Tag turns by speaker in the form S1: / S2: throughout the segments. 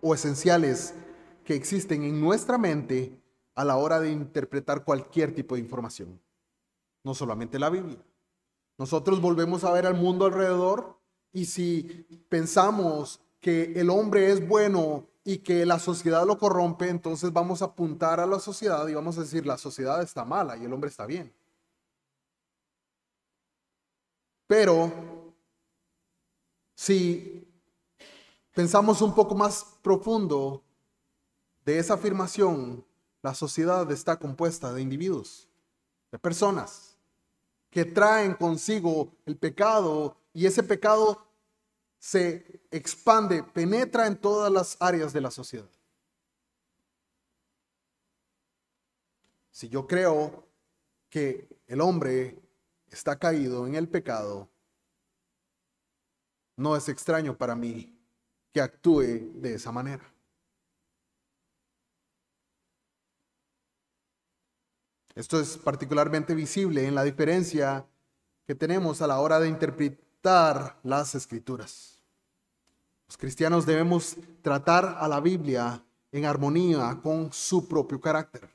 S1: o esenciales que existen en nuestra mente a la hora de interpretar cualquier tipo de información, no solamente la Biblia. Nosotros volvemos a ver al mundo alrededor y si pensamos que el hombre es bueno y que la sociedad lo corrompe, entonces vamos a apuntar a la sociedad y vamos a decir la sociedad está mala y el hombre está bien. Pero si pensamos un poco más profundo de esa afirmación, la sociedad está compuesta de individuos, de personas que traen consigo el pecado y ese pecado se expande, penetra en todas las áreas de la sociedad. Si yo creo que el hombre está caído en el pecado, no es extraño para mí que actúe de esa manera. Esto es particularmente visible en la diferencia que tenemos a la hora de interpretar las escrituras. Los cristianos debemos tratar a la Biblia en armonía con su propio carácter.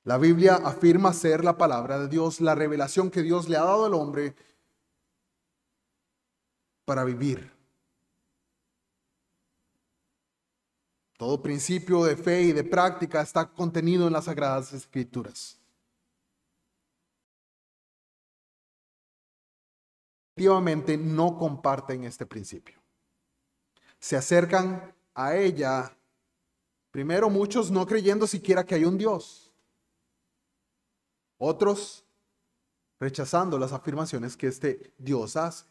S1: La Biblia afirma ser la palabra de Dios, la revelación que Dios le ha dado al hombre para vivir. Todo principio de fe y de práctica está contenido en las Sagradas Escrituras. Efectivamente, no comparten este principio. Se acercan a ella, primero muchos no creyendo siquiera que hay un Dios. Otros rechazando las afirmaciones que este Dios hace.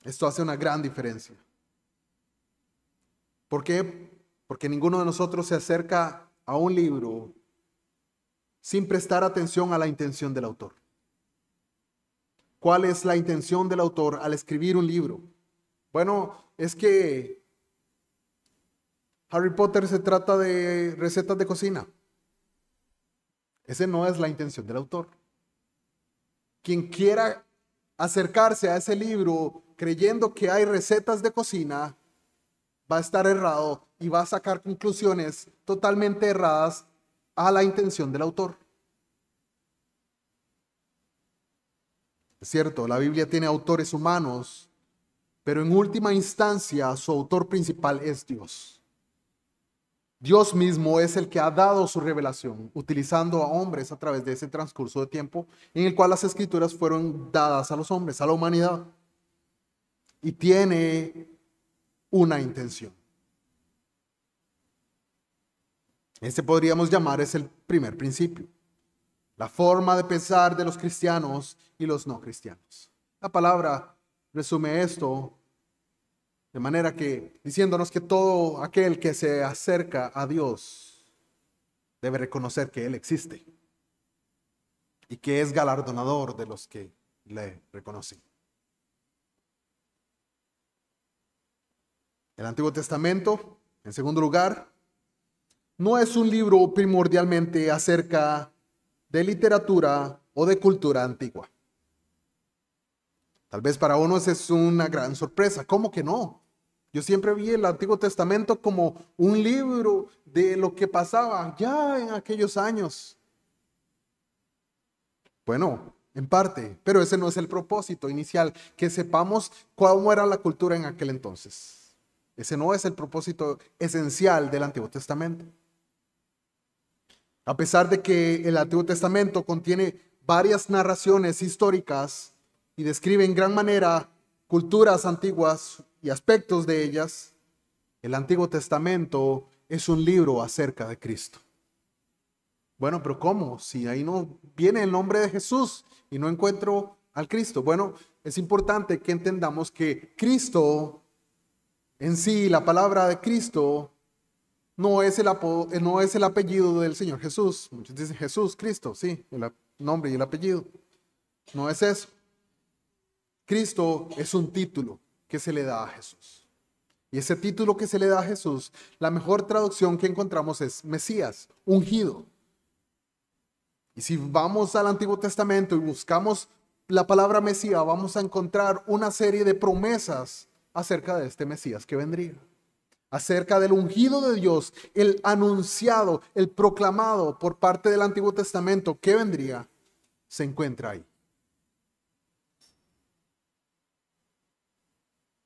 S1: Esto hace una gran diferencia. ¿Por qué? Porque ninguno de nosotros se acerca a un libro sin prestar atención a la intención del autor. ¿Cuál es la intención del autor al escribir un libro? Bueno, es que Harry Potter se trata de recetas de cocina. Esa no es la intención del autor. Quien quiera acercarse a ese libro creyendo que hay recetas de cocina, va a estar errado y va a sacar conclusiones totalmente erradas a la intención del autor. Es cierto, la Biblia tiene autores humanos, pero en última instancia su autor principal es Dios. Dios mismo es el que ha dado su revelación, utilizando a hombres a través de ese transcurso de tiempo en el cual las escrituras fueron dadas a los hombres, a la humanidad. Y tiene una intención. Este podríamos llamar es el primer principio. La forma de pensar de los cristianos y los no cristianos. La palabra resume esto de manera que diciéndonos que todo aquel que se acerca a Dios debe reconocer que Él existe y que es galardonador de los que le reconocen. El Antiguo Testamento, en segundo lugar, no es un libro primordialmente acerca de literatura o de cultura antigua. Tal vez para unos es una gran sorpresa. ¿Cómo que no? Yo siempre vi el Antiguo Testamento como un libro de lo que pasaba ya en aquellos años. Bueno, en parte, pero ese no es el propósito inicial, que sepamos cómo era la cultura en aquel entonces. Ese no es el propósito esencial del Antiguo Testamento. A pesar de que el Antiguo Testamento contiene varias narraciones históricas y describe en gran manera culturas antiguas y aspectos de ellas, el Antiguo Testamento es un libro acerca de Cristo. Bueno, pero ¿cómo? Si ahí no viene el nombre de Jesús y no encuentro al Cristo. Bueno, es importante que entendamos que Cristo en sí, la palabra de Cristo, no es el apellido del Señor Jesús. Muchos dicen Jesús, Cristo, sí, el nombre y el apellido. No es eso. Cristo es un título que se le da a Jesús. Y ese título que se le da a Jesús, la mejor traducción que encontramos es Mesías, ungido. Y si vamos al Antiguo Testamento y buscamos la palabra Mesías, vamos a encontrar una serie de promesas acerca de este Mesías que vendría. Acerca del ungido de Dios, el anunciado, el proclamado por parte del Antiguo Testamento que vendría, se encuentra ahí.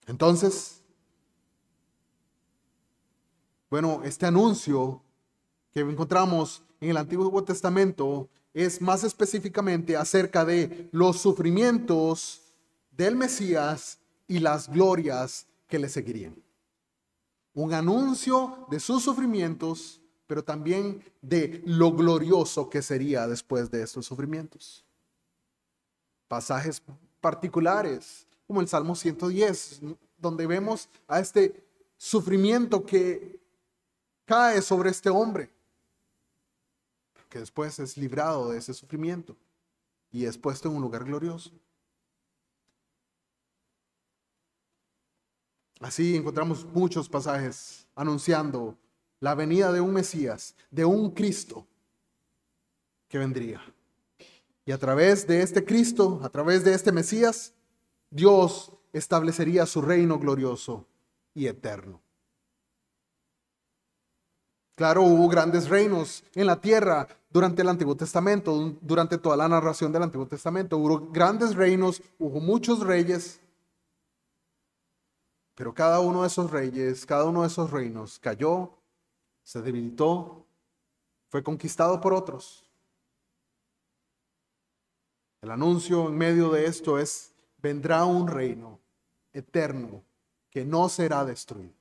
S1: Entonces, bueno, este anuncio que encontramos en el Antiguo Testamento es más específicamente acerca de los sufrimientos del Mesías y las glorias que le seguirían. Un anuncio de sus sufrimientos, pero también de lo glorioso que sería después de estos sufrimientos. Pasajes particulares, como el Salmo 110, donde vemos a este sufrimiento que cae sobre este hombre, que después es librado de ese sufrimiento y es puesto en un lugar glorioso. Así encontramos muchos pasajes anunciando la venida de un Mesías, de un Cristo que vendría. Y a través de este Cristo, a través de este Mesías, Dios establecería su reino glorioso y eterno. Claro, hubo grandes reinos en la tierra durante el Antiguo Testamento, durante toda la narración del Antiguo Testamento. Hubo grandes reinos, hubo muchos reyes, pero cada uno de esos reyes, cada uno de esos reinos cayó, se debilitó, fue conquistado por otros. El anuncio en medio de esto es: vendrá un reino eterno que no será destruido.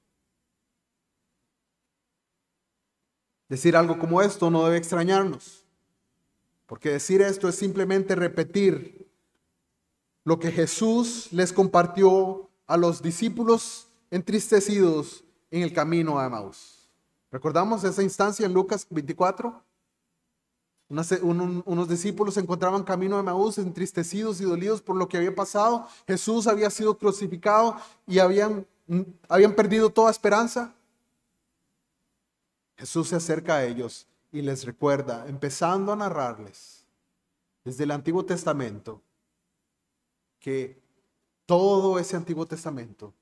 S1: Decir algo como esto no debe extrañarnos, porque decir esto es simplemente repetir lo que Jesús les compartió a los discípulos entristecidos en el camino a Emaús. ¿Recordamos esa instancia en Lucas 24? Unos discípulos se encontraban camino a Emaús entristecidos y dolidos por lo que había pasado. Jesús había sido crucificado y habían perdido toda esperanza. Jesús se acerca a ellos y les recuerda, empezando a narrarles desde el Antiguo Testamento, que todo ese Antiguo Testamento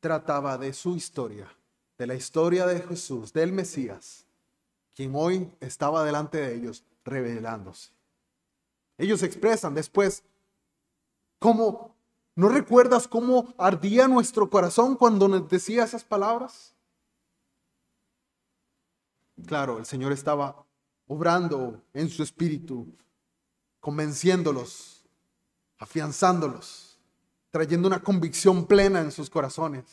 S1: trataba de su historia, de la historia de Jesús, del Mesías, quien hoy estaba delante de ellos revelándose. Ellos expresan después cómo, ¿no recuerdas cómo ardía nuestro corazón cuando nos decía esas palabras? Claro, el Señor estaba obrando en su espíritu, convenciéndolos, afianzándolos, trayendo una convicción plena en sus corazones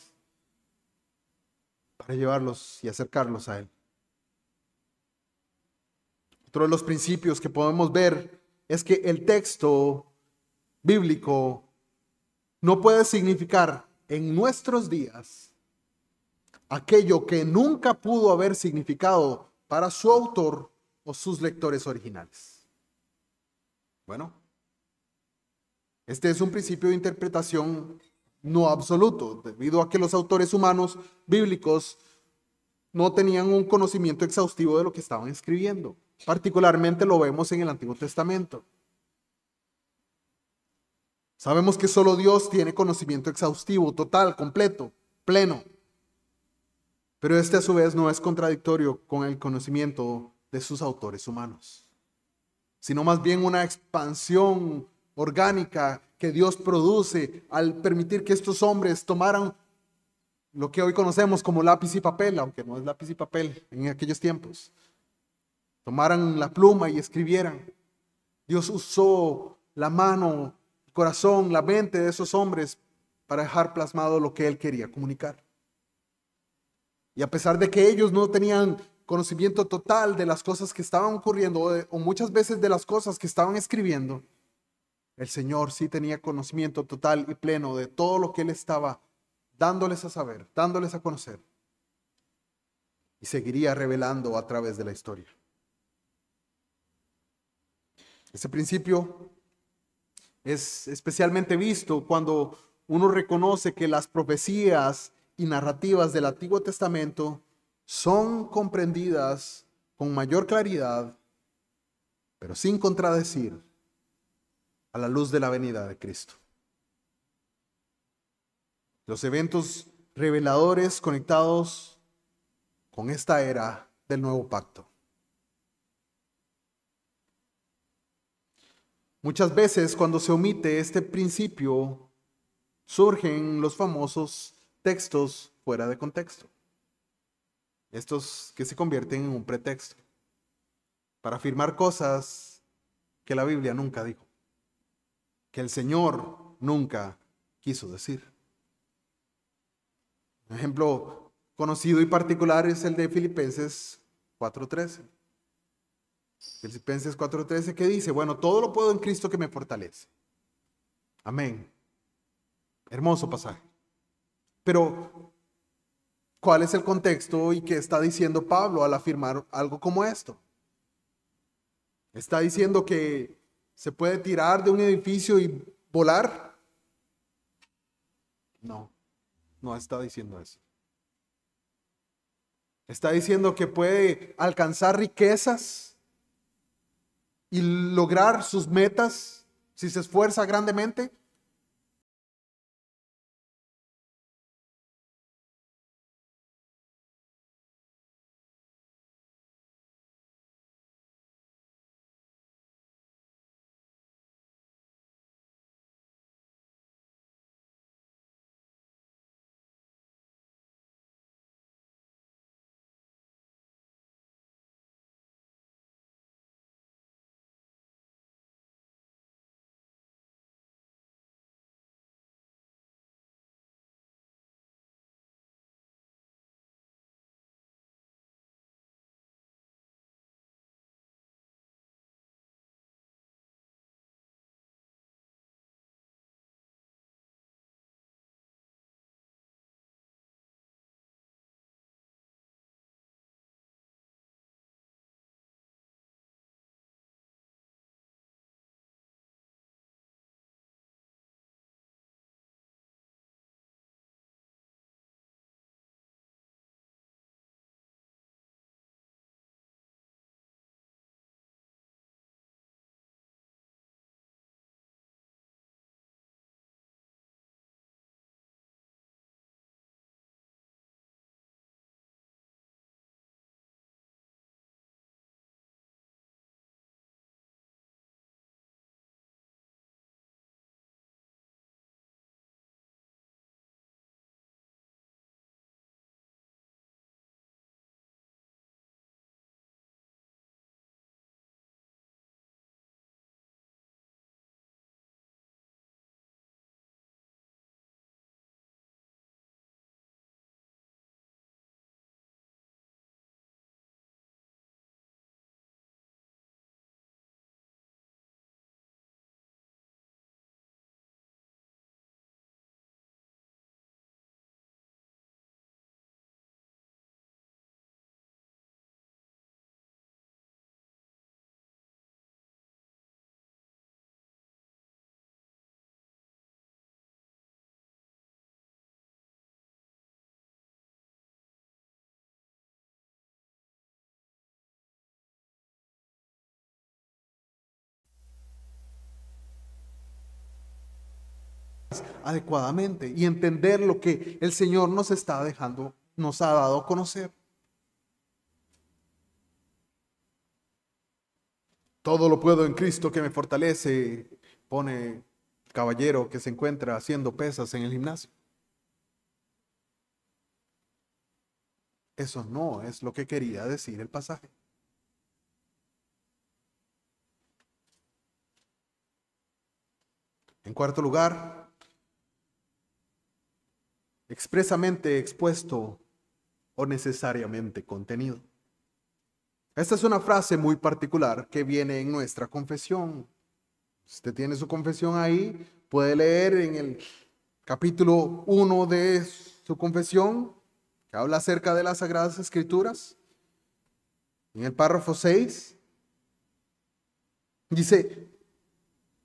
S1: para llevarlos y acercarlos a Él. Otro de los principios que podemos ver es que el texto bíblico no puede significar en nuestros días aquello que nunca pudo haber significado para su autor o sus lectores originales. Bueno, este es un principio de interpretación no absoluto, debido a que los autores humanos bíblicos no tenían un conocimiento exhaustivo de lo que estaban escribiendo. Particularmente lo vemos en el Antiguo Testamento. Sabemos que solo Dios tiene conocimiento exhaustivo, total, completo, pleno. Pero este a su vez no es contradictorio con el conocimiento de sus autores humanos, sino más bien una expansión orgánica que Dios produce al permitir que estos hombres tomaran lo que hoy conocemos como lápiz y papel, aunque no es lápiz y papel en aquellos tiempos. Tomaran la pluma y escribieran. Dios usó la mano, el corazón, la mente de esos hombres para dejar plasmado lo que Él quería comunicar. Y a pesar de que ellos no tenían conocimiento total de las cosas que estaban ocurriendo o muchas veces de las cosas que estaban escribiendo, el Señor sí tenía conocimiento total y pleno de todo lo que Él estaba dándoles a saber, dándoles a conocer. Y seguiría revelando a través de la historia. Ese principio es especialmente visto cuando uno reconoce que las profecías y narrativas del Antiguo Testamento son comprendidas con mayor claridad pero sin contradecir a la luz de la venida de Cristo. Los eventos reveladores conectados con esta era del nuevo pacto. Muchas veces cuando se omite este principio, surgen los famosos textos fuera de contexto. Estos que se convierten en un pretexto para afirmar cosas que la Biblia nunca dijo, que el Señor nunca quiso decir. Un ejemplo conocido y particular es el de Filipenses 4:13. Filipenses 4:13 que dice, bueno, todo lo puedo en Cristo que me fortalece. Amén. Hermoso pasaje. Pero, ¿cuál es el contexto y qué está diciendo Pablo al afirmar algo como esto? ¿Está diciendo que se puede tirar de un edificio y volar? No, no está diciendo eso. Está diciendo que puede alcanzar riquezas y lograr sus metas si se esfuerza grandemente. Adecuadamente y entender lo que el Señor nos está dejando, nos ha dado a conocer. Todo lo puedo en Cristo que me fortalece, pone el caballero que se encuentra haciendo pesas en el gimnasio. Eso no es lo que quería decir el pasaje. En cuarto lugar, expresamente expuesto o necesariamente contenido. Esta es una frase muy particular que viene en nuestra confesión. Si usted tiene su confesión ahí, puede leer en el capítulo 1 de su confesión, que habla acerca de las Sagradas Escrituras. En el párrafo 6, dice,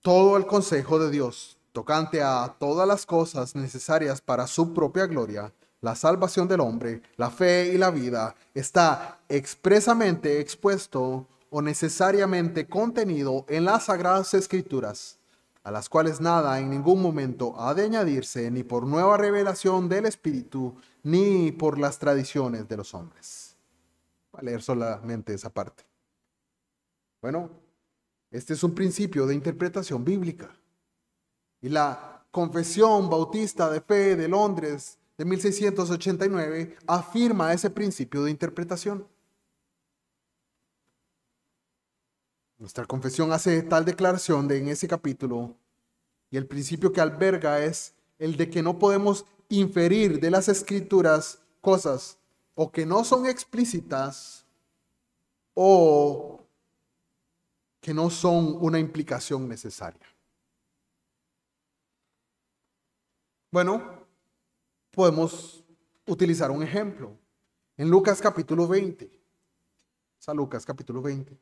S1: todo el consejo de Dios tocante a todas las cosas necesarias para su propia gloria, la salvación del hombre, la fe y la vida, está expresamente expuesto o necesariamente contenido en las Sagradas Escrituras, a las cuales nada en ningún momento ha de añadirse ni por nueva revelación del Espíritu, ni por las tradiciones de los hombres. Voy a leer solamente esa parte. Bueno, este es un principio de interpretación bíblica. Y la Confesión Bautista de Fe de Londres de 1689 afirma ese principio de interpretación. Nuestra confesión hace tal declaración en ese capítulo, y el principio que alberga es el de que no podemos inferir de las Escrituras cosas o que no son explícitas o que no son una implicación necesaria. Bueno, podemos utilizar un ejemplo. En Lucas capítulo 20. San Lucas capítulo 20.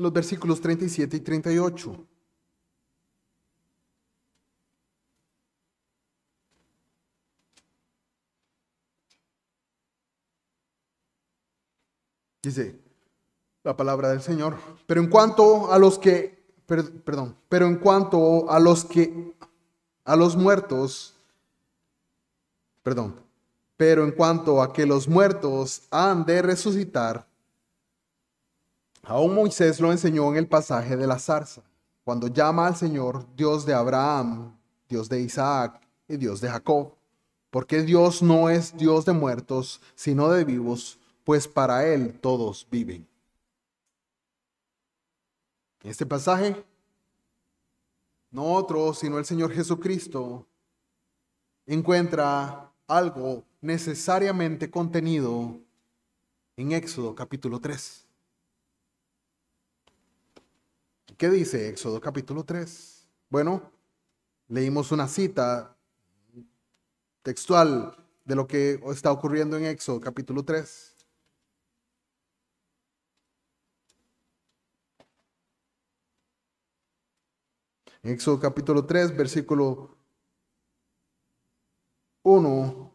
S1: Los versículos 37 y 38. Dice la palabra del Señor. Pero en cuanto a los que, pero en cuanto a a los muertos, perdón, pero en cuanto a que los muertos han de resucitar, aún Moisés lo enseñó en el pasaje de la zarza, cuando llama al Señor Dios de Abraham, Dios de Isaac y Dios de Jacob, porque Dios no es Dios de muertos, sino de vivos, pues para Él todos viven. En este pasaje, no otro, sino el Señor Jesucristo, encuentra algo necesariamente contenido en Éxodo capítulo 3. ¿Qué dice Éxodo capítulo 3? Bueno, leímos una cita textual de lo que está ocurriendo en Éxodo capítulo 3. En Éxodo capítulo 3, versículo 1.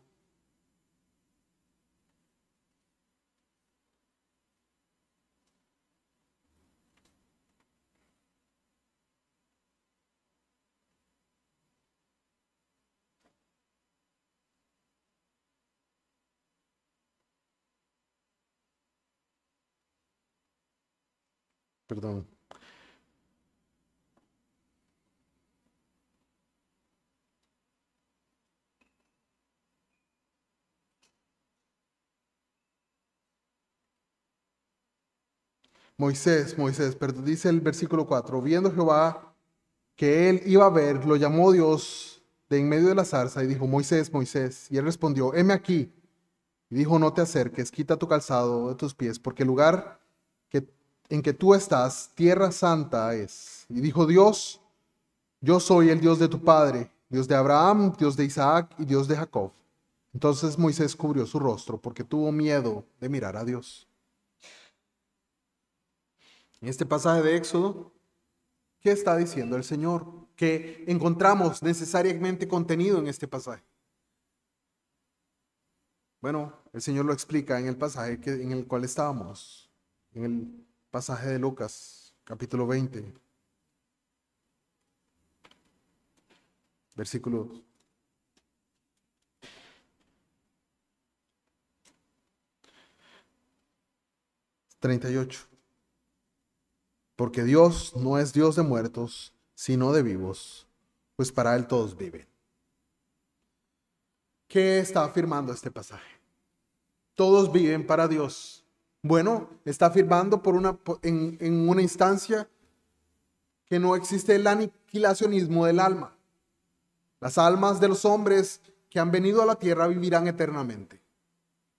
S1: Perdón. Moisés, perdón, dice el versículo 4, viendo Jehová que él iba a ver, lo llamó Dios de en medio de la zarza y dijo, Moisés, Moisés. Y él respondió, heme aquí. Y dijo, no te acerques, quita tu calzado de tus pies, porque el lugar en que tú estás, tierra santa es. Y dijo Dios, yo soy el Dios de tu padre, Dios de Abraham, Dios de Isaac y Dios de Jacob. Entonces Moisés cubrió su rostro porque tuvo miedo de mirar a Dios. En este pasaje de Éxodo, ¿qué está diciendo el Señor? Que encontramos necesariamente contenido en este pasaje. Bueno, el Señor lo explica en el pasaje en el cual estábamos, en el pasaje de Lucas, capítulo 20, versículo 38. Porque Dios no es Dios de muertos, sino de vivos, pues para Él todos viven. ¿Qué está afirmando este pasaje? Todos viven para Dios. Bueno, está afirmando en una instancia que no existe el aniquilacionismo del alma. Las almas de los hombres que han venido a la tierra vivirán eternamente,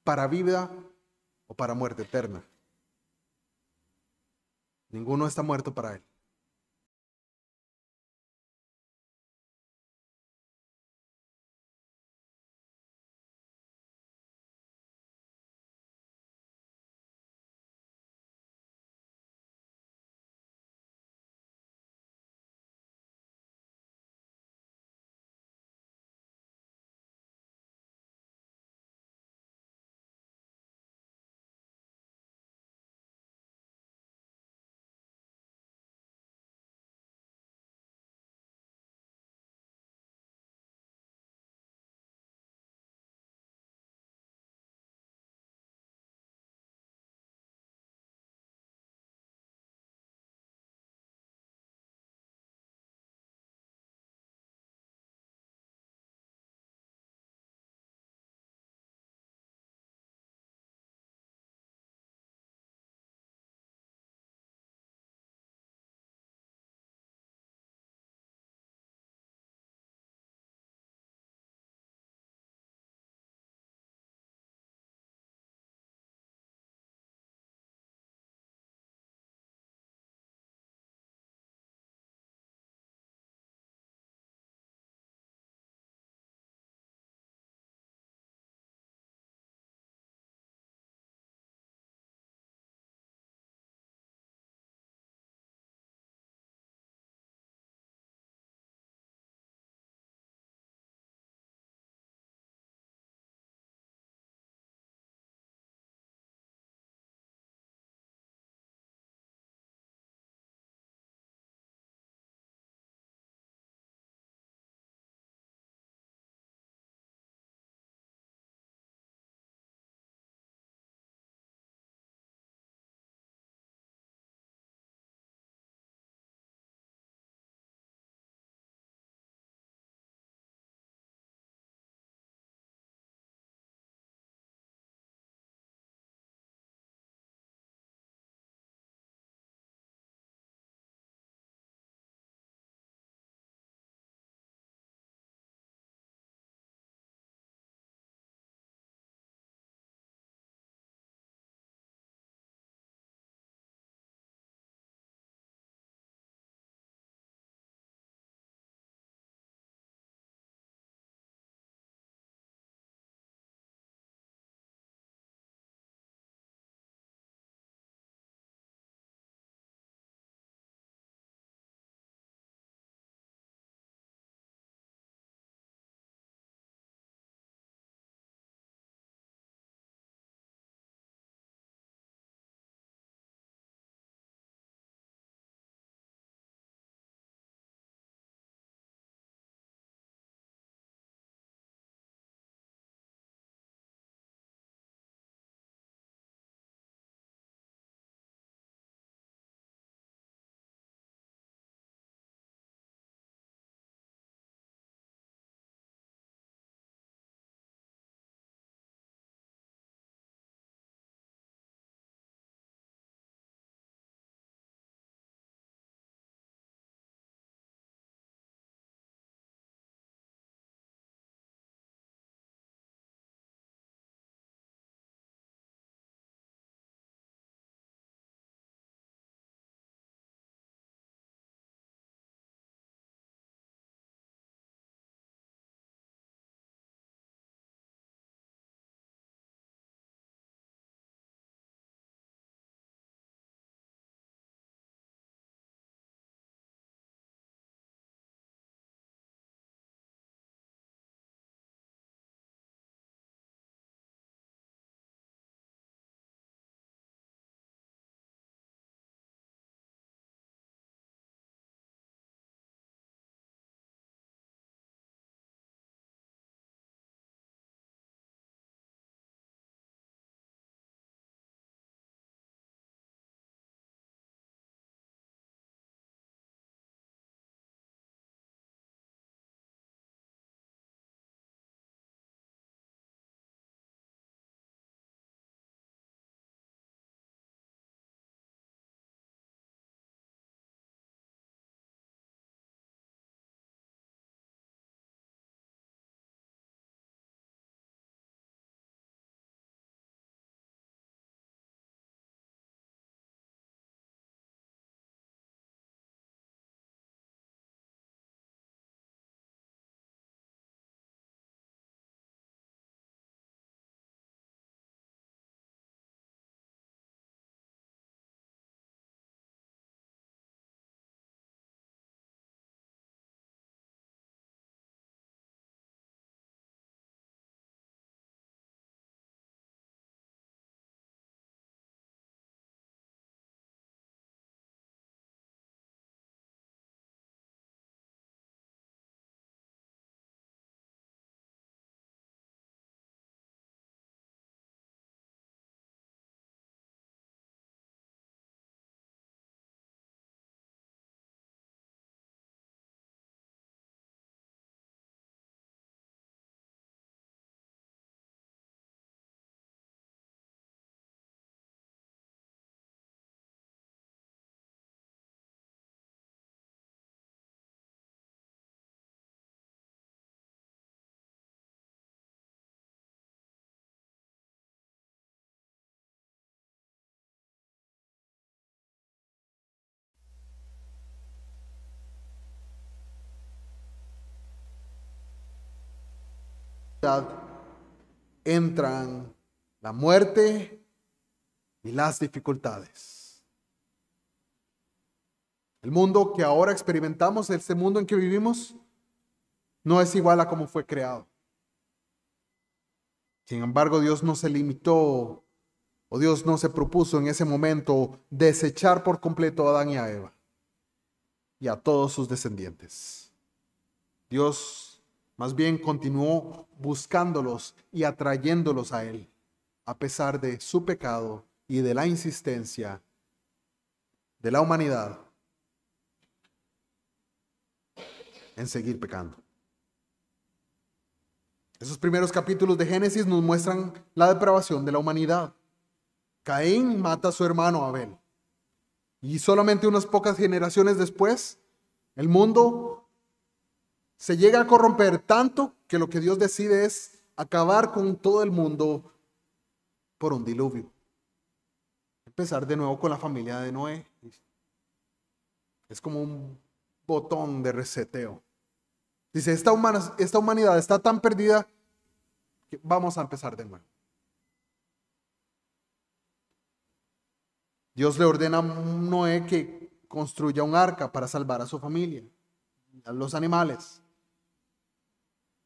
S1: para vida o para muerte eterna. Ninguno está muerto para Él. entran la muerte y las dificultades. El mundo que ahora experimentamos, este mundo en que vivimos, no es igual a como fue creado. Sin embargo, Dios no se limitó, o Dios no se propuso en ese momento desechar por completo a Adán y a Eva y a todos sus descendientes. Dios más bien continuó buscándolos y atrayéndolos a Él, a pesar de su pecado y de la insistencia de la humanidad en seguir pecando. Esos primeros capítulos de Génesis nos muestran la depravación de la humanidad. Caín mata a su hermano Abel. Y solamente unas pocas generaciones después, el mundo se llega a corromper tanto que lo que Dios decide es acabar con todo el mundo por un diluvio. Empezar de nuevo con la familia de Noé. Es como un botón de reseteo. Dice, esta humanidad está tan perdida que vamos a empezar de nuevo. Dios le ordena a Noé que construya un arca para salvar a su familia, a los animales.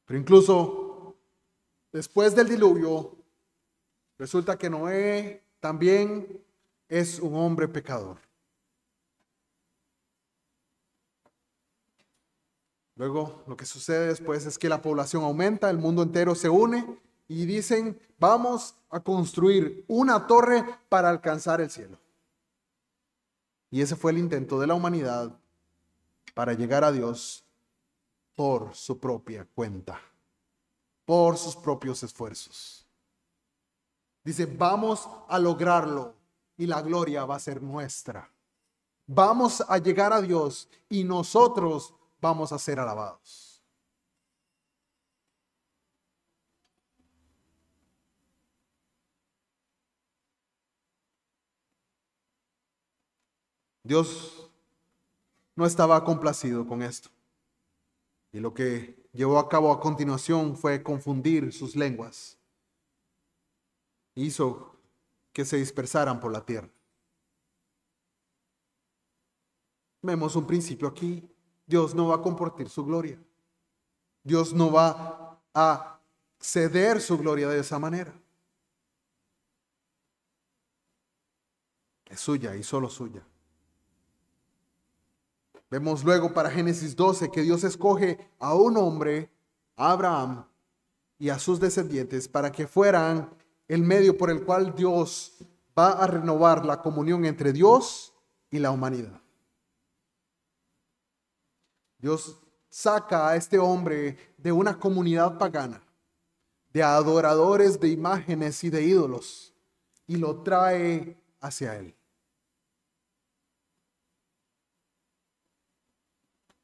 S1: Pero incluso después del diluvio, resulta que Noé también es un hombre pecador. Luego, lo que sucede después es que la población aumenta, el mundo entero se une y dicen, vamos a construir una torre para alcanzar el cielo. Y ese fue el intento de la humanidad para llegar a Dios por su propia cuenta, por sus propios esfuerzos. Dice, vamos a lograrlo y la gloria va a ser nuestra. Vamos a llegar a Dios y nosotros vamos a ser alabados. Dios no estaba complacido con esto. Y lo que llevó a cabo a continuación fue confundir sus lenguas. Hizo que se dispersaran por la tierra. Vemos un principio aquí. Dios no va a compartir su gloria. Dios no va a ceder su gloria de esa manera. Es suya y solo suya. Vemos luego para Génesis 12 que Dios escoge a un hombre, a Abraham, y a sus descendientes para que fueran el medio por el cual Dios va a renovar la comunión entre Dios y la humanidad. Dios saca a este hombre de una comunidad pagana, de adoradores de imágenes y de ídolos, y lo trae hacia Él.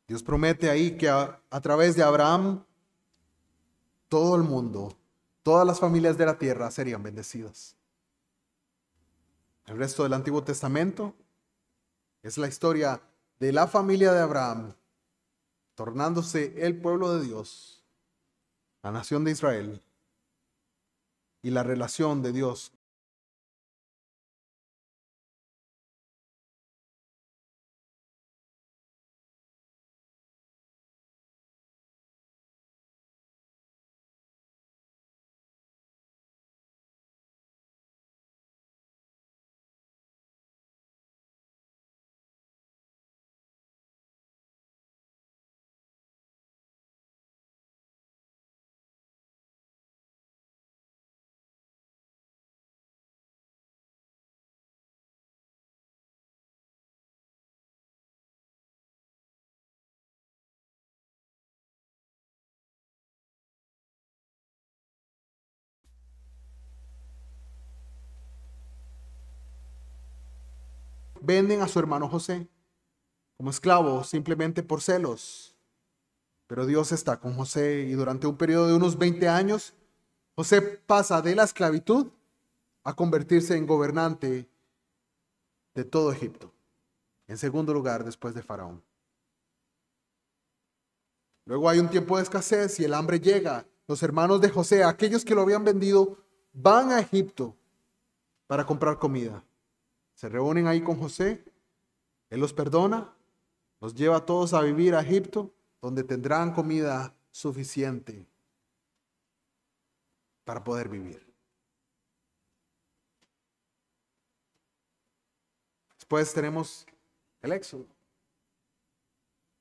S1: Dios promete ahí que a través de Abraham, todo el mundo, todas las familias de la tierra serían bendecidas. El resto del Antiguo Testamento es la historia de la familia de Abraham, tornándose el pueblo de Dios, la nación de Israel, y la relación de Dios. Venden a su hermano José como esclavo simplemente por celos. Pero Dios está con José y durante un periodo de unos 20 años, José pasa de la esclavitud a convertirse en gobernante de todo Egipto. En segundo lugar, después de Faraón. Luego hay un tiempo de escasez y el hambre llega los hermanos de José, aquellos que lo habían vendido, van a Egipto para comprar comida. Se reúnen ahí con José, él los perdona, los lleva a todos a vivir a Egipto, donde tendrán comida suficiente para poder vivir. Después tenemos el éxodo.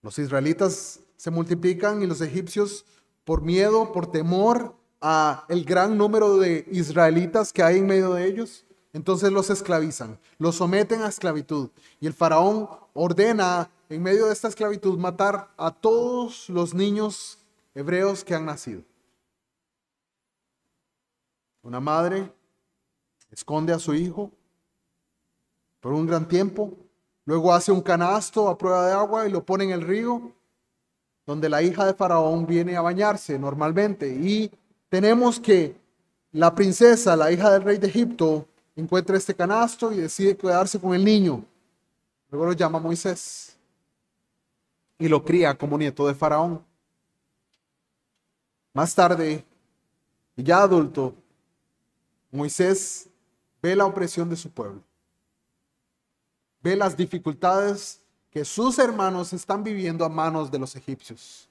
S1: Los israelitas se multiplican y los egipcios, por miedo, por temor a el gran número de israelitas que hay en medio de ellos, entonces los esclavizan, los someten a esclavitud. Y el faraón ordena en medio de esta esclavitud matar a todos los niños hebreos que han nacido. Una madre esconde a su hijo por un gran tiempo, luego hace un canasto a prueba de agua y lo pone en el río, donde la hija de Faraón viene a bañarse normalmente. Y tenemos que la princesa, la hija del rey de Egipto, encuentra este canasto y decide quedarse con el niño. Luego lo llama Moisés y lo cría como nieto de Faraón. Más tarde, ya adulto, Moisés ve la opresión de su pueblo. Ve las dificultades que sus hermanos están viviendo a manos de los egipcios.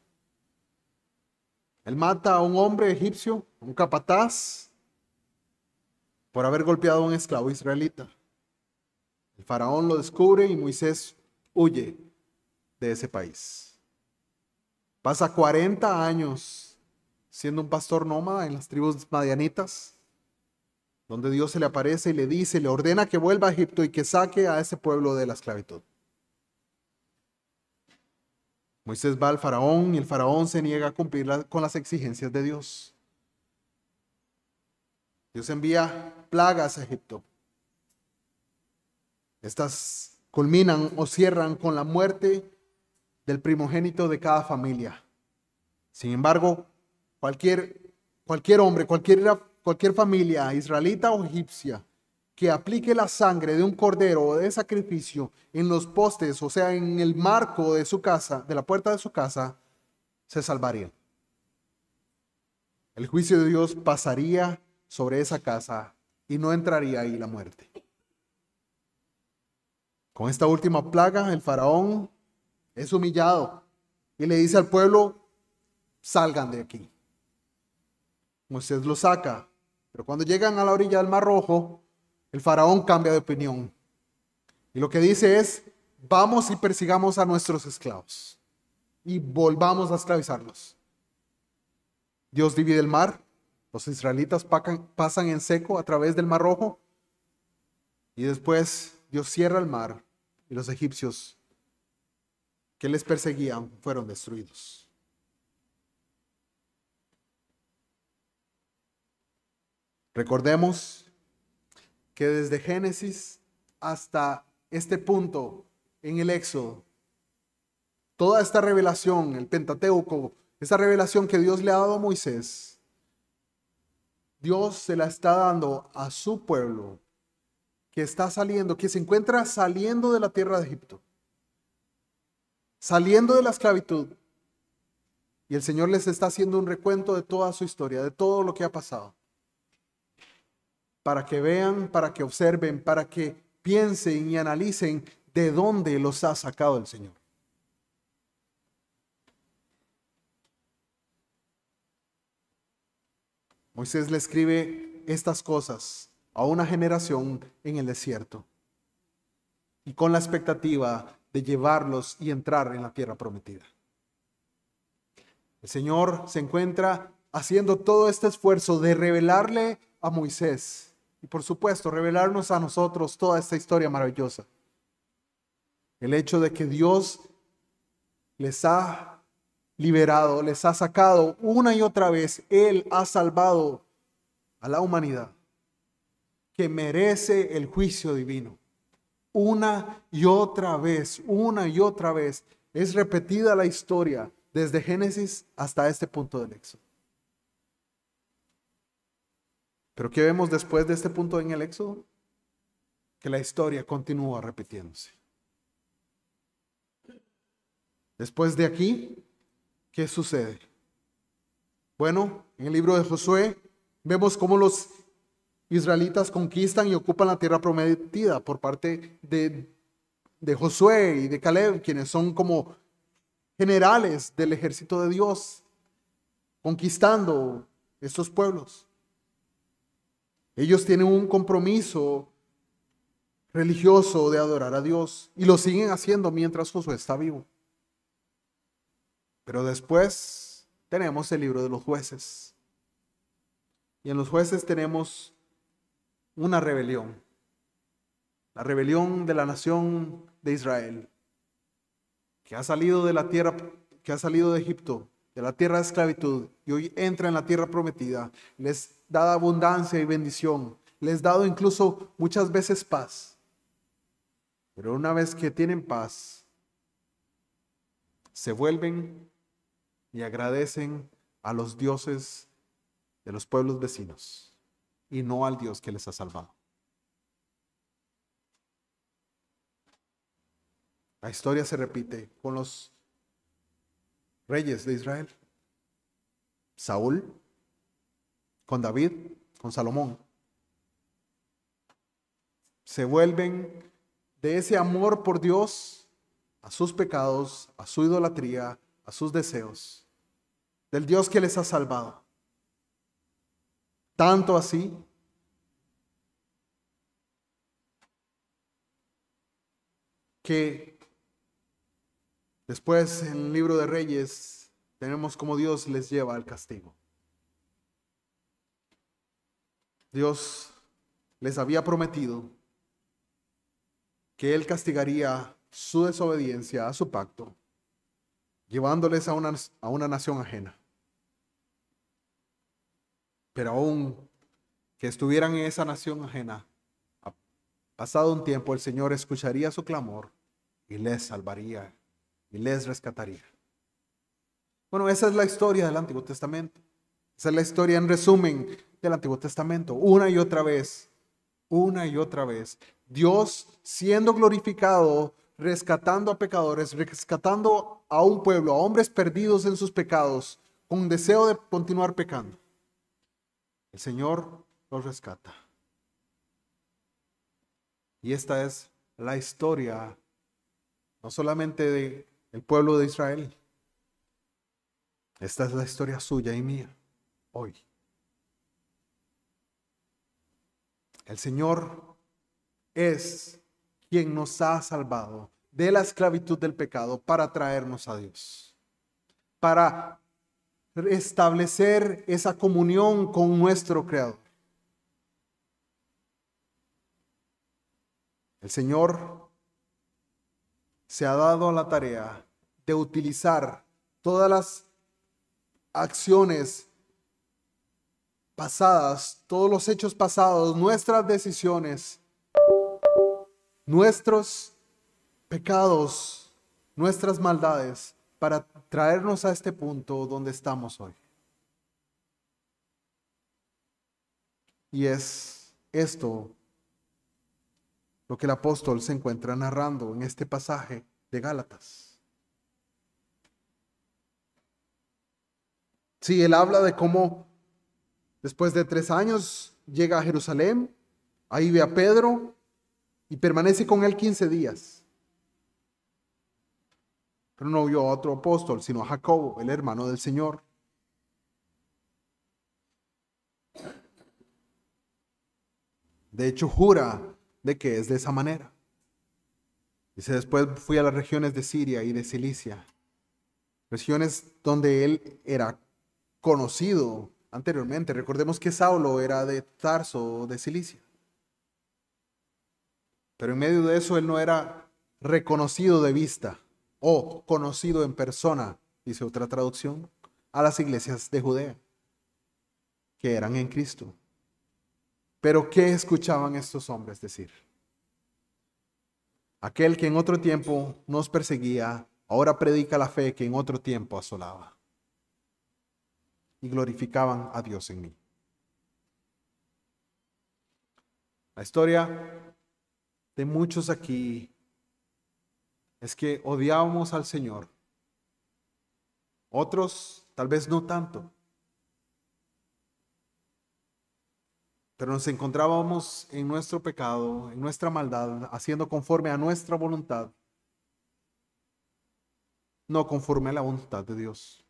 S1: Él mata a un hombre egipcio, un capataz, por haber golpeado a un esclavo israelita. El faraón lo descubre y Moisés huye de ese país. Pasa 40 años siendo un pastor nómada en las tribus madianitas, donde Dios se le aparece y le dice, le ordena que vuelva a Egipto y que saque a ese pueblo de la esclavitud. Moisés va al faraón y el faraón se niega a cumplir con las exigencias de Dios. Dios envía plagas a Egipto. Estas culminan o cierran con la muerte del primogénito de cada familia. Sin embargo, cualquier hombre, cualquier familia israelita o egipcia que aplique la sangre de un cordero o de sacrificio en los postes, o sea, en el marco de su casa, de la puerta de su casa, se salvaría. El juicio de Dios pasaría sobre esa casa y no entraría ahí la muerte. Con esta última plaga, el faraón es humillado y le dice al pueblo, salgan de aquí. Moisés lo saca, pero cuando llegan a la orilla del Mar Rojo, el faraón cambia de opinión. Y lo que dice es, vamos y persigamos a nuestros esclavos y volvamos a esclavizarlos. Dios divide el mar, los israelitas pasan en seco a través del Mar Rojo y después Dios cierra el mar y los egipcios que les perseguían fueron destruidos. Recordemos que desde Génesis hasta este punto en el Éxodo, toda esta revelación, el Pentateuco, esa revelación que Dios le ha dado a Moisés, Dios se la está dando a su pueblo que está saliendo, que se encuentra saliendo de la tierra de Egipto, saliendo de la esclavitud. Y el Señor les está haciendo un recuento de toda su historia, de todo lo que ha pasado. Para que vean, para que observen, para que piensen y analicen de dónde los ha sacado el Señor. Moisés le escribe estas cosas a una generación en el desierto y con la expectativa de llevarlos y entrar en la tierra prometida. El Señor se encuentra haciendo todo este esfuerzo de revelarle a Moisés y por supuesto revelarnos a nosotros toda esta historia maravillosa. El hecho de que Dios les ha liberado, les ha sacado una y otra vez. Él ha salvado a la humanidad que merece el juicio divino. Una y otra vez, una y otra vez. Es repetida la historia desde Génesis hasta este punto del Éxodo. Pero ¿qué vemos después de este punto en el Éxodo? Que la historia continúa repitiéndose. Después de aquí, ¿qué sucede? Bueno, En el libro de Josué vemos cómo los israelitas conquistan y ocupan la tierra prometida por parte de Josué y de Caleb, quienes son como generales del ejército de Dios, conquistando estos pueblos. Ellos tienen un compromiso religioso de adorar a Dios y lo siguen haciendo mientras Josué está vivo. Pero después tenemos el libro de los jueces. Y en los jueces tenemos una rebelión. La rebelión de la nación de Israel, que ha salido de la tierra, que ha salido de Egipto, de la tierra de esclavitud, y hoy entra en la tierra prometida. Les da abundancia y bendición. Les ha dado incluso muchas veces paz. Pero una vez que tienen paz, se vuelven y agradecen a los dioses de los pueblos vecinos y no al Dios que les ha salvado. La historia se repite con los reyes de Israel. Saúl, con David, con Salomón. Se vuelven de ese amor por Dios a sus pecados, a su idolatría, a sus deseos, del Dios que les ha salvado. Tanto así que después en el libro de Reyes tenemos como Dios les lleva al castigo. Dios les había prometido que Él castigaría su desobediencia a su pacto, llevándoles a una nación ajena. Pero aún que estuvieran en esa nación ajena, pasado un tiempo el Señor escucharía su clamor y les salvaría y les rescataría. Bueno, esa es la historia del Antiguo Testamento. Esa es la historia en resumen del Antiguo Testamento. Una y otra vez, Dios siendo glorificado, rescatando a pecadores, rescatando a un pueblo, a hombres perdidos en sus pecados, con deseo de continuar pecando. El Señor los rescata. Y esta es la historia, no solamente del pueblo de Israel. Esta es la historia suya y mía, hoy. El Señor es quien nos ha salvado de la esclavitud del pecado para traernos a Dios, para restablecer esa comunión con nuestro Creador. El Señor se ha dado a la tarea de utilizar todas las acciones pasadas, todos los hechos pasados, nuestras decisiones, nuestros pecados, nuestras maldades, para traernos a este punto donde estamos hoy. Y es esto lo que el apóstol se encuentra narrando en este pasaje de Gálatas. Sí, él habla de cómo después de 3 años llega a Jerusalén, ahí ve a Pedro y permanece con él 15 días. Pero no vio a otro apóstol, sino a Jacobo, el hermano del Señor. De hecho, jura de que es de esa manera. Dice, después fui a las regiones de Siria y de Cilicia, regiones donde él era conocido anteriormente. Recordemos que Saulo era de Tarso, de Cilicia. Pero en medio de eso él no era reconocido de vista o conocido en persona, dice otra traducción, a las iglesias de Judea, que eran en Cristo. Pero ¿qué escuchaban estos hombres decir? Aquel que en otro tiempo nos perseguía, ahora predica la fe que en otro tiempo asolaba. Y glorificaban a Dios en mí. La historia de muchos aquí es que odiábamos al Señor. Otros tal vez no tanto. pero nos encontrábamos en nuestro pecado, en nuestra maldad, haciendo conforme a nuestra voluntad, no conforme a la voluntad de Dios.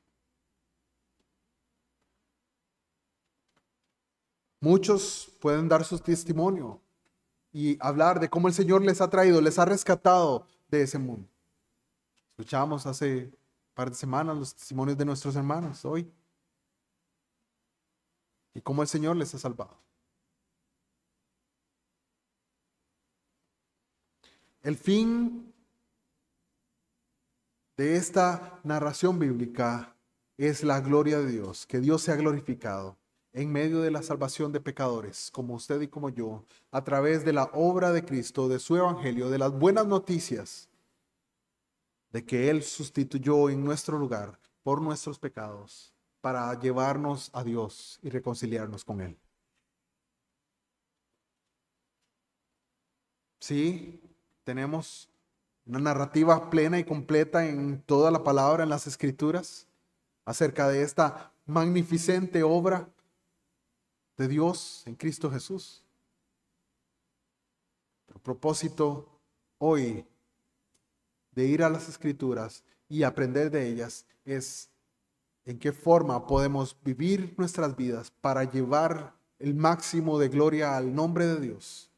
S1: Muchos pueden dar su testimonio y hablar de cómo el Señor les ha traído, les ha rescatado de ese mundo. Escuchamos hace un par de semanas los testimonios de nuestros hermanos hoy y cómo el Señor les ha salvado. El fin de esta narración bíblica es la gloria de Dios, que Dios sea glorificado en medio de la salvación de pecadores, como usted y como yo, a través de la obra de Cristo, de su evangelio, de las buenas noticias, de que Él sustituyó en nuestro lugar por nuestros pecados para llevarnos a Dios y reconciliarnos con Él. Sí, tenemos una narrativa plena y completa en toda la palabra, en las Escrituras, acerca de esta magnificente obra de Dios en Cristo Jesús. El propósito hoy de ir a las Escrituras y aprender de ellas es en qué forma podemos vivir nuestras vidas para llevar el máximo de gloria al nombre de Dios,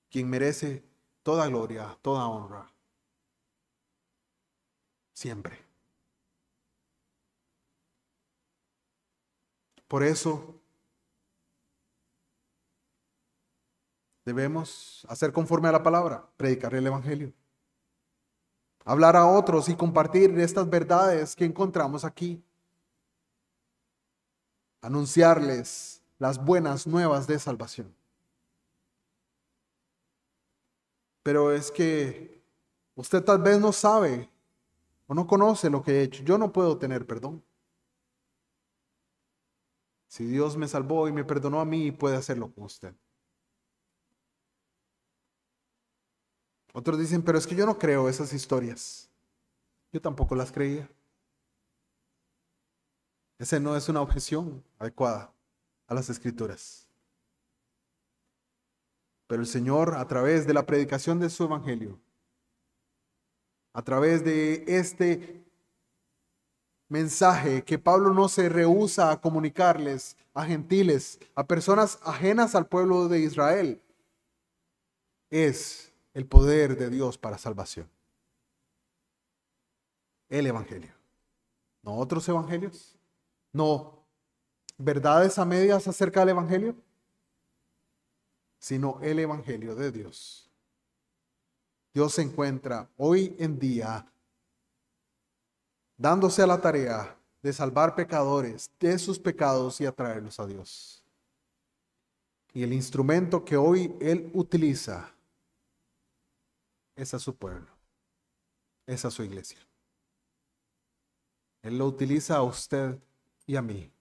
S1: quien merece toda gloria, toda honra, siempre. Por eso debemos hacer conforme a la palabra, predicar el evangelio, hablar a otros y compartir estas verdades que encontramos aquí, anunciarles las buenas nuevas de salvación. Pero es que usted tal vez no sabe o no conoce lo que he hecho. Yo no puedo tener perdón. Si Dios me salvó y me perdonó a mí, puede hacerlo con usted. Otros dicen, pero es que yo no creo esas historias. Yo tampoco las creía. Esa no es una objeción adecuada a las Escrituras. Pero el Señor, a través de la predicación de su evangelio, a través de este mensaje que Pablo no se rehúsa a comunicarles a gentiles, a personas ajenas al pueblo de Israel, es el poder de Dios para salvación. El evangelio. No otros evangelios. No verdades a medias acerca del evangelio, sino el evangelio de Dios. Dios se encuentra hoy en día dándose a la tarea de salvar pecadores de sus pecados y atraerlos a Dios. Y el instrumento que hoy Él utiliza es a su pueblo, es a su iglesia. Él lo utiliza a usted y a mí.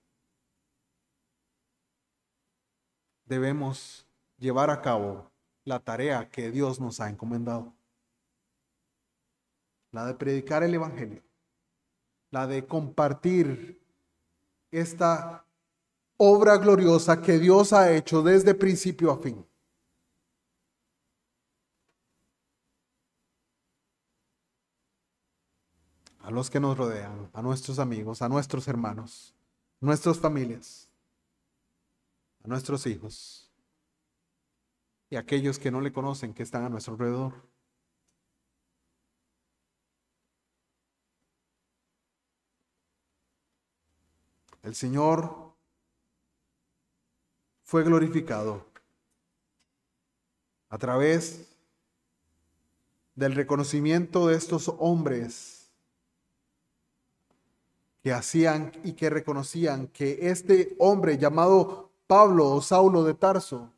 S1: Debemos llevar a cabo la tarea que Dios nos ha encomendado, la de predicar el evangelio, la de compartir esta obra gloriosa que Dios ha hecho desde principio a fin. A los que nos rodean, a nuestros amigos, a nuestros hermanos, nuestras familias, a nuestros hijos y a aquellos que no le conocen, que están a nuestro alrededor. El Señor fue glorificado a través del reconocimiento de estos hombres que hacían y que reconocían que este hombre llamado Pablo o Saulo de Tarso,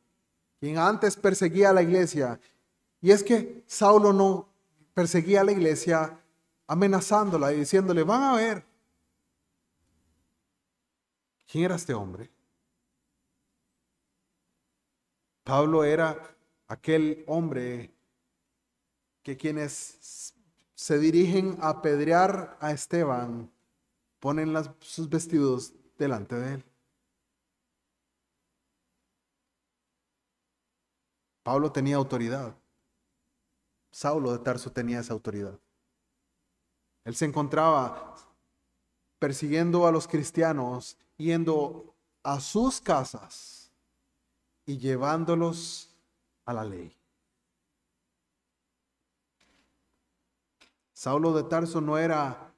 S1: quien antes perseguía a la iglesia, y es que Saulo no perseguía a la iglesia amenazándola y diciéndole, van a ver. ¿Quién era este hombre? Pablo era aquel hombre que quienes se dirigen a apedrear a Esteban ponen sus vestidos delante de él. Pablo tenía autoridad. Saulo de Tarso tenía esa autoridad. Él se encontraba persiguiendo a los cristianos, yendo a sus casas y llevándolos a la ley. Saulo de Tarso no era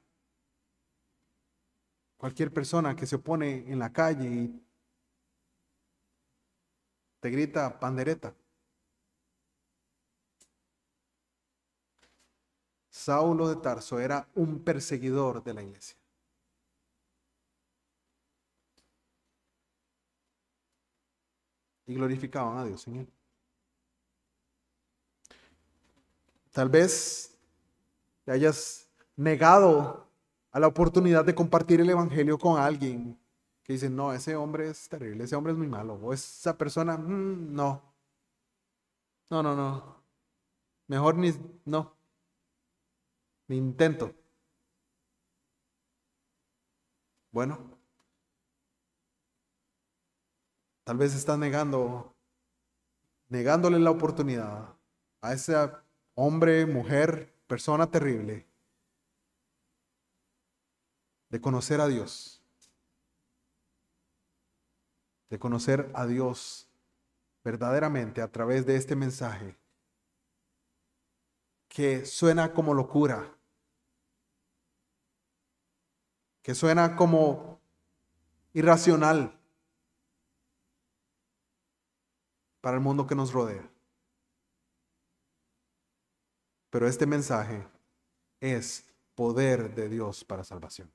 S1: cualquier persona que se opone en la calle y te grita pandereta. Saulo de Tarso era un perseguidor de la iglesia. Y glorificaban a Dios en él. Tal vez te hayas negado a la oportunidad de compartir el evangelio con alguien que dice, no, ese hombre es terrible, ese hombre es muy malo, o esa persona, no, mejor no, ni intento. Bueno, tal vez estás negándole la oportunidad a ese hombre, mujer, persona terrible de conocer a Dios. De conocer a Dios verdaderamente a través de este mensaje que suena como locura, que suena como irracional para el mundo que nos rodea. Pero este mensaje es poder de Dios para salvación.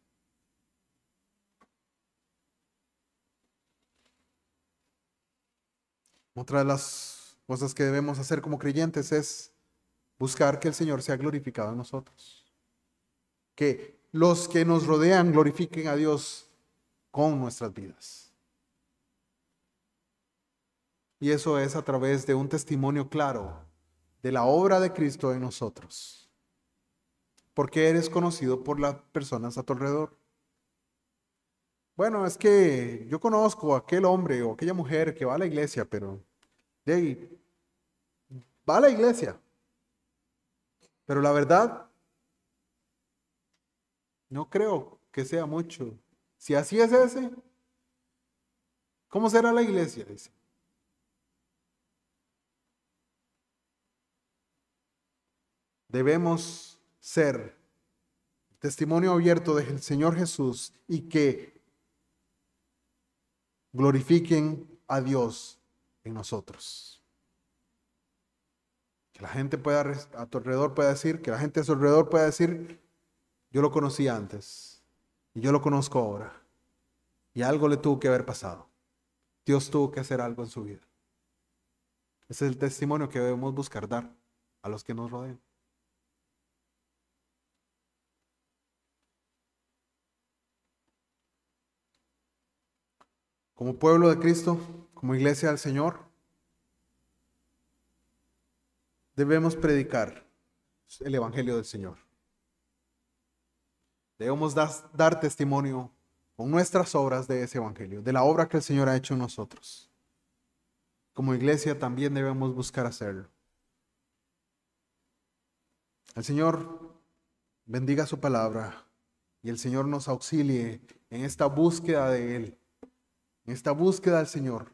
S1: Otra de las cosas que debemos hacer como creyentes es buscar que el Señor sea glorificado en nosotros. Que los que nos rodean glorifiquen a Dios con nuestras vidas. Y eso es a través de un testimonio claro de la obra de Cristo en nosotros. Porque eres conocido por las personas a tu alrededor. Bueno, es que yo conozco a aquel hombre o aquella mujer que va a la iglesia, pero de ahí, va a la iglesia. Pero la verdad, no creo que sea mucho. Si así es ese, ¿cómo será la iglesia? Dice. Debemos ser testimonio abierto del Señor Jesús y que glorifiquen a Dios en nosotros. Que la gente pueda a tu alrededor pueda decir, que la gente a su alrededor pueda decir, yo lo conocí antes y yo lo conozco ahora. Y algo le tuvo que haber pasado. Dios tuvo que hacer algo en su vida. Ese es el testimonio que debemos buscar dar a los que nos rodean. Como pueblo de Cristo, como iglesia del Señor, debemos predicar el Evangelio del Señor. Debemos dar testimonio con nuestras obras de ese Evangelio, de la obra que el Señor ha hecho en nosotros. Como iglesia también debemos buscar hacerlo. El Señor bendiga su palabra y el Señor nos auxilie en esta búsqueda de Él, en esta búsqueda del Señor,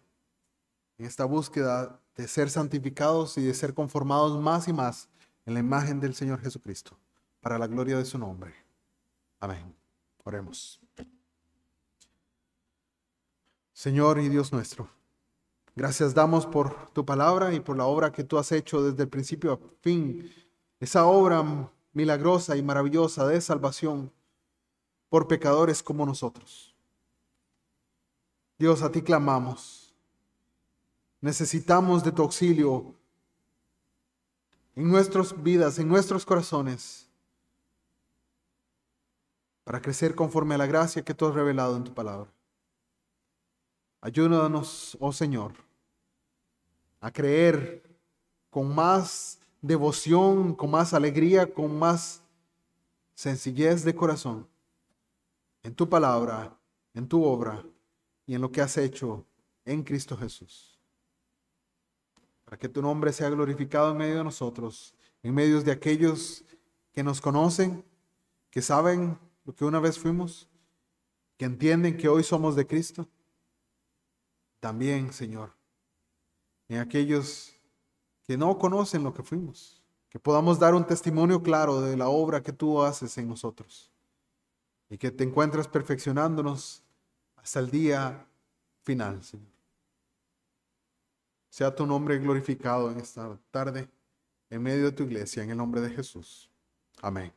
S1: en esta búsqueda de ser santificados y de ser conformados más y más en la imagen del Señor Jesucristo, para la gloria de su nombre. Amén. Oremos. Señor y Dios nuestro, gracias damos por tu palabra y por la obra que tú has hecho desde el principio a fin, esa obra milagrosa y maravillosa de salvación por pecadores como nosotros. Dios, a ti clamamos. Necesitamos de tu auxilio en nuestras vidas, en nuestros corazones, para crecer conforme a la gracia que tú has revelado en tu palabra. Ayúdanos, oh Señor, a creer con más devoción, con más alegría, con más sencillez de corazón en tu palabra, en tu obra y en lo que has hecho en Cristo Jesús. Para para que tu nombre sea glorificado en medio de nosotros, en medio de aquellos que nos conocen, que saben lo que una vez fuimos, que entienden que hoy somos de Cristo. También, Señor, en aquellos que no conocen lo que fuimos, que podamos dar un testimonio claro de la obra que tú haces en nosotros y que te encuentras perfeccionándonos hasta el día final, Señor. Sea tu nombre glorificado en esta tarde, en medio de tu iglesia, en el nombre de Jesús. Amén.